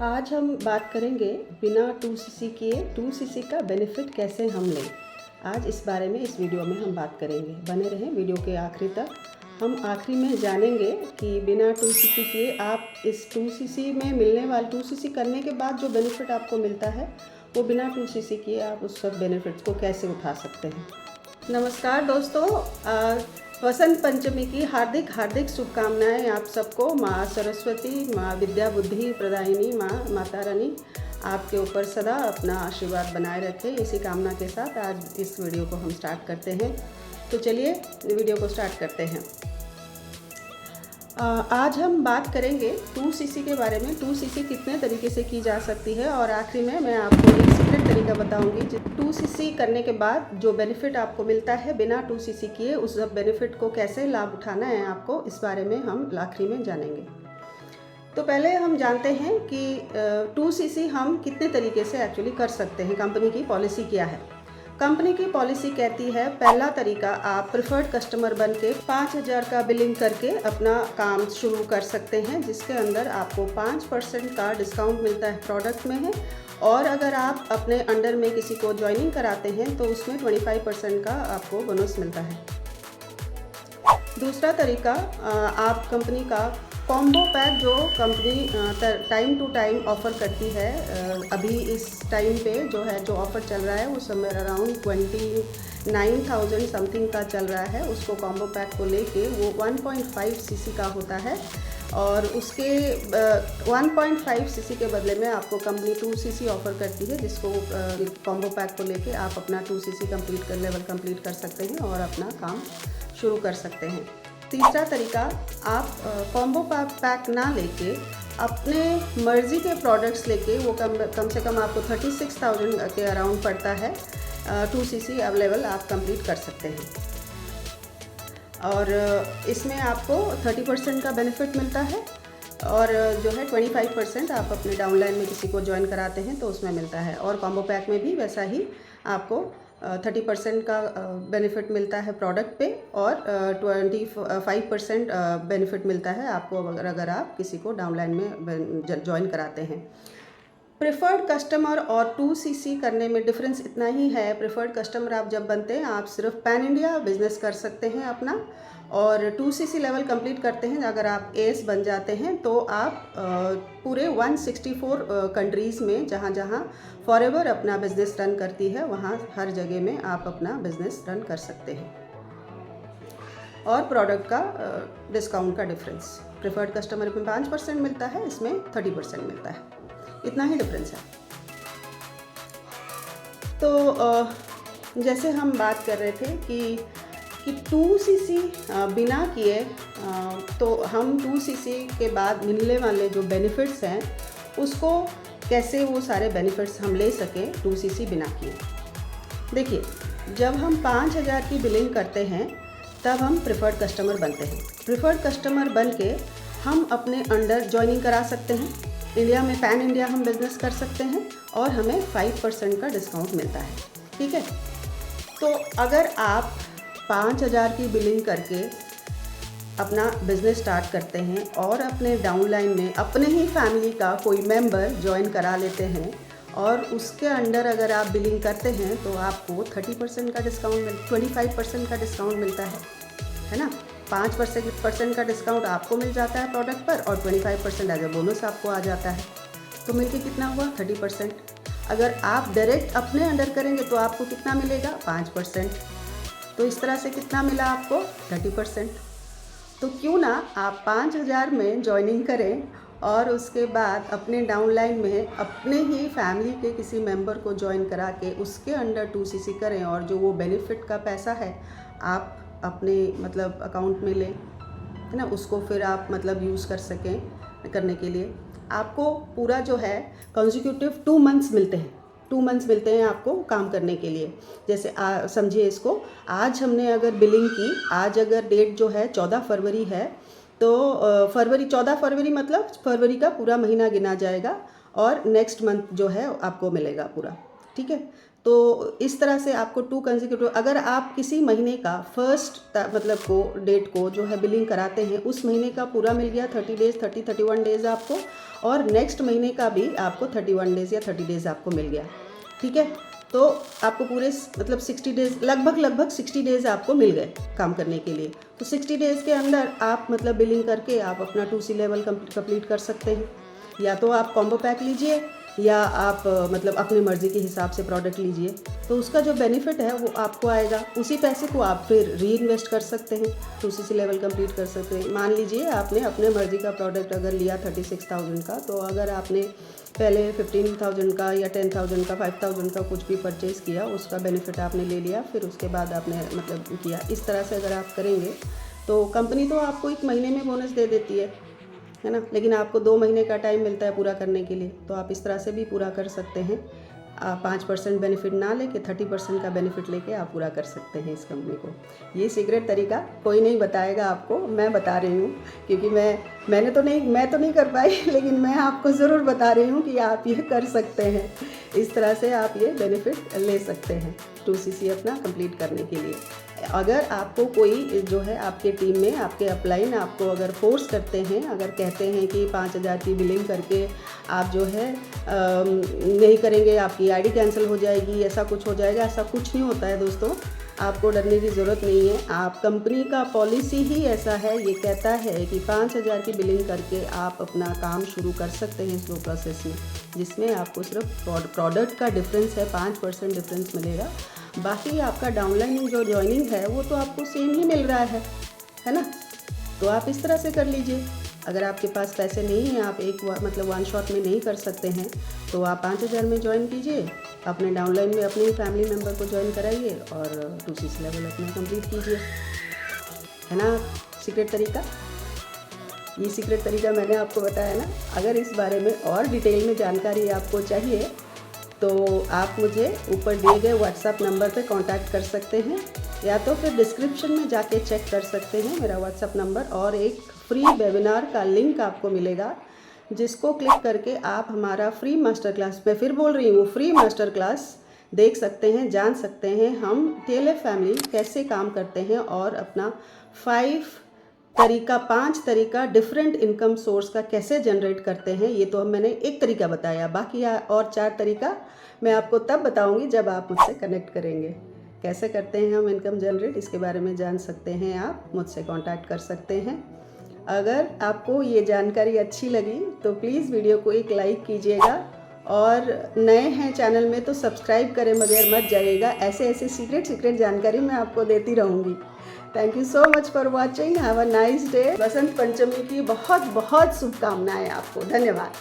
आज हम बात करेंगे बिना 2cc किए 2cc का बेनिफिट कैसे हम लें। आज इस बारे में इस वीडियो में हम बात करेंगे। बने रहें वीडियो के आखिरी तक। हम आखिरी में जानेंगे कि बिना 2cc किए आप इस 2cc में मिलने वाले 2cc करने के बाद जो बेनिफिट आपको मिलता है वो बिना 2cc किए आप उस सब बेनिफिट्स को कैसे उठा सकते हैं। नमस्कार दोस्तों, वसंत पंचमी की हार्दिक हार्दिक शुभकामनाएं आप सबको। माँ सरस्वती, माँ विद्या बुद्धि प्रदायिनी, माँ माता रानी आपके ऊपर सदा अपना आशीर्वाद बनाए रखें। इसी कामना के साथ आज इस वीडियो को हम स्टार्ट करते हैं। तो चलिए वीडियो को स्टार्ट करते हैं। आज हम बात करेंगे 2cc के बारे में। 2cc कितने तरीके से की जा सकती है और आखिरी में मैं आपको एक सीक्रेट तरीका बताऊंगी। 2cc करने के बाद जो बेनिफिट आपको मिलता है बिना 2cc किए, उस बेनिफिट को कैसे लाभ उठाना है आपको, इस बारे में हम आखिरी में जानेंगे। तो पहले हम जानते हैं कि 2cc हम कितने तरीके से एक्चुअली कर सकते हैं। कंपनी की पॉलिसी क्या है? कंपनी की पॉलिसी कहती है पहला तरीका, आप प्रिफर्ड कस्टमर बन के 5,000 का बिलिंग करके अपना काम शुरू कर सकते हैं, जिसके अंदर आपको 5% का डिस्काउंट मिलता है प्रोडक्ट में है। और अगर आप अपने अंडर में किसी को ज्वाइनिंग कराते हैं तो उसमें 25% का आपको बोनस मिलता है। दूसरा तरीका, आप कंपनी का कॉम्बो पैक जो company time to time offer करती है, अभी इस टाइम पे जो है जो ऑफ़र चल रहा है वो समवेयर अराउंड 29,000 समथिंग का चल रहा है। उसको कॉम्बो पैक को लेके वो 1.5 cc का होता है और उसके 1.5 cc के बदले में आपको कंपनी 2cc ऑफ़र करती है, जिसको कॉम्बो पैक को लेके आप अपना 2cc लेवल कंप्लीट कर सकते हैं और अपना काम शुरू कर सकते हैं। तीसरा तरीका, आप कॉम्बो पैक ना लेके अपने मर्ज़ी के प्रोडक्ट्स लेके वो कम से कम आपको 36,000 के अराउंड पड़ता है, 2cc अवेलेबल आप कंप्लीट कर सकते हैं। और इसमें आपको 30% का बेनिफिट मिलता है और जो है 25% आप अपने डाउनलाइन में किसी को ज्वाइन कराते हैं तो उसमें मिलता है। और कॉम्बो पैक में भी वैसा ही आपको 30% का बेनिफिट मिलता है प्रोडक्ट पे और 25% बेनिफिट मिलता है आपको अगर आप किसी को डाउनलाइन में ज्वाइन कराते हैं। प्रेफर्ड कस्टमर और 2cc करने में डिफरेंस इतना ही है। प्रेफर्ड कस्टमर आप जब बनते हैं आप सिर्फ पैन इंडिया बिजनेस कर सकते हैं अपना, और 2cc लेवल कंप्लीट करते हैं अगर आप एस बन जाते हैं तो आप पूरे 164 कंट्रीज़ में जहाँ जहाँ फॉरएवर अपना बिजनेस रन करती है वहाँ हर जगह में आप अपना बिजनेस रन कर सकते हैं। और प्रोडक्ट का डिस्काउंट का डिफरेंस, प्रेफर्ड कस्टमर में 5% मिलता है, इसमें 30% मिलता है। इतना ही डिफरेंस है। तो जैसे हम बात कर रहे थे कि 2cc बिना किए, तो हम 2cc के बाद मिलने वाले जो बेनिफिट्स हैं उसको कैसे वो सारे बेनिफिट्स हम ले सकें 2cc बिना किए। देखिए, जब हम 5,000 की बिलिंग करते हैं तब हम प्रिफर्ड कस्टमर बनते हैं। प्रिफर्ड कस्टमर बन के हम अपने अंडर ज्वाइनिंग करा सकते हैं। इंडिया में पैन इंडिया हम बिज़नेस कर सकते हैं और हमें 5% का डिस्काउंट मिलता है। ठीक है, तो अगर आप 5,000 की बिलिंग करके अपना बिज़नेस स्टार्ट करते हैं और अपने डाउनलाइन में अपने ही फैमिली का कोई मेंबर ज्वाइन करा लेते हैं और उसके अंडर अगर आप बिलिंग करते हैं तो आपको 30% का डिस्काउंट 25% का डिस्काउंट मिलता है ना। 5% का डिस्काउंट आपको मिल जाता है प्रोडक्ट पर और 25% एज अ बोनस आपको आ जाता है। तो मिलके कितना हुआ? 30%। अगर आप डायरेक्ट अपने अंडर करेंगे तो आपको कितना मिलेगा? 5%। तो इस तरह से कितना मिला आपको? 30%। तो क्यों ना आप 5,000 में ज्वाइनिंग करें और उसके बाद अपने डाउनलाइन में अपने ही फैमिली के किसी मेंबर को ज्वाइन करा के उसके अंडर 2cc करें और जो वो बेनिफिट का पैसा है आप अपने मतलब अकाउंट में लें, है ना, उसको फिर आप मतलब यूज़ कर सकें करने के लिए। आपको पूरा जो है कंसेक्यूटिव 2 मंथ्स मिलते हैं। 2 मंथ्स मिलते हैं आपको काम करने के लिए। जैसे समझिए इसको, आज हमने अगर बिलिंग की, आज अगर डेट जो है 14 फरवरी है तो 14 फरवरी मतलब फरवरी का पूरा महीना गिना जाएगा और नेक्स्ट मंथ जो है आपको मिलेगा पूरा। ठीक है, तो इस तरह से आपको 2 कंसेक्यूटिव, अगर आप किसी महीने का फर्स्ट मतलब को डेट को जो है बिलिंग कराते हैं, उस महीने का पूरा मिल गया 30 डेज़ 31 डेज़ आपको, और नेक्स्ट महीने का भी आपको 31 डेज़ या 30 डेज़ आपको मिल गया, ठीक है। तो आपको पूरे मतलब 60 डेज़ लगभग 60 डेज़ आपको मिल गए काम करने के लिए। तो 60 डेज़ के अंदर आप मतलब बिलिंग करके आप अपना 2C लेवल कंप्लीट कर सकते हैं। या तो आप कॉम्बो पैक लीजिए या आप मतलब अपनी मर्ज़ी के हिसाब से प्रोडक्ट लीजिए, तो उसका जो बेनिफिट है वो आपको आएगा। उसी पैसे को आप फिर री इन्वेस्ट कर सकते हैं, 2CC लेवल कंप्लीट कर सकते हैं। मान लीजिए आपने अपने मर्ज़ी का प्रोडक्ट अगर लिया 36,000 का, तो अगर आपने पहले 15,000 का या 10,000 का 5,000 का कुछ भी परचेज़ किया, उसका बेनिफिट आपने ले लिया, फिर उसके बाद आपने मतलब किया। इस तरह से अगर आप करेंगे तो कंपनी तो आपको 1 महीने में बोनस दे देती है ना, लेकिन आपको 2 महीने का टाइम मिलता है पूरा करने के लिए। तो आप इस तरह से भी पूरा कर सकते हैं। आप 5% बेनिफिट ना लेके 30% का बेनिफिट लेके आप पूरा कर सकते हैं इस कंपनी को। ये सीक्रेट तरीका कोई नहीं बताएगा आपको, मैं बता रही हूँ, क्योंकि मैं तो नहीं कर पाई, लेकिन मैं आपको ज़रूर बता रही हूँ कि आप ये कर सकते हैं। इस तरह से आप ये बेनिफिट ले सकते हैं 2CC अपना कंप्लीट करने के लिए। अगर आपको कोई जो है आपके टीम में आपके अपलाइन आपको अगर फोर्स करते हैं, अगर कहते हैं कि 5,000 की बिलिंग करके आप जो है नहीं करेंगे, आपकी आईडी कैंसिल हो जाएगी, ऐसा कुछ हो जाएगा, ऐसा कुछ नहीं होता है दोस्तों। आपको डरने की ज़रूरत नहीं है। आप कंपनी का पॉलिसी ही ऐसा है, ये कहता है कि 5,000 की बिलिंग करके आप अपना काम शुरू कर सकते हैं स्लो प्रोसेस में, जिसमें आपको सिर्फ प्रोडक्ट का डिफरेंस है, 5% डिफरेंस मिलेगा। बाकी आपका डाउनलाइन जो जॉइनिंग है वो तो आपको सेम ही मिल रहा है ना। तो आप इस तरह से कर लीजिए। अगर आपके पास पैसे नहीं हैं, आप मतलब 1 शॉट में नहीं कर सकते हैं, तो आप 5,000 में ज्वाइन कीजिए, अपने डाउनलाइन में अपने फैमिली मेम्बर को ज्वाइन कराइए और 2CC लेवल अपना कंप्लीट कीजिए, है ना। सीक्रेट तरीका, ये सीक्रेट तरीका मैंने आपको बताया ना। अगर इस बारे में और डिटेल में जानकारी आपको चाहिए तो आप मुझे ऊपर दिए गए व्हाट्सएप नंबर पे कांटेक्ट कर सकते हैं, या तो फिर डिस्क्रिप्शन में जाके चेक कर सकते हैं मेरा व्हाट्सएप नंबर, और एक फ्री वेबिनार का लिंक आपको मिलेगा, जिसको क्लिक करके आप हमारा फ्री मास्टर क्लास, मैं फिर बोल रही हूँ, फ्री मास्टर क्लास देख सकते हैं, जान सकते हैं हम TLF फैमिली कैसे काम करते हैं और अपना 5 तरीका डिफरेंट इनकम सोर्स का कैसे जनरेट करते हैं। ये तो मैंने एक तरीका बताया, बाकी और 4 तरीका मैं आपको तब बताऊंगी जब आप मुझसे कनेक्ट करेंगे। कैसे करते हैं हम इनकम जनरेट, इसके बारे में जान सकते हैं, आप मुझसे कांटेक्ट कर सकते हैं। अगर आपको ये जानकारी अच्छी लगी तो प्लीज़ वीडियो को एक लाइक कीजिएगा, और नए हैं चैनल में तो सब्सक्राइब करें बगैर मत जाइएगा। ऐसे सीक्रेट जानकारी मैं आपको देती रहूँगी। Thank you so much for watching. Have a nice day. Basant Panchami की बहुत शुभकामनाएं आपको। धन्यवाद।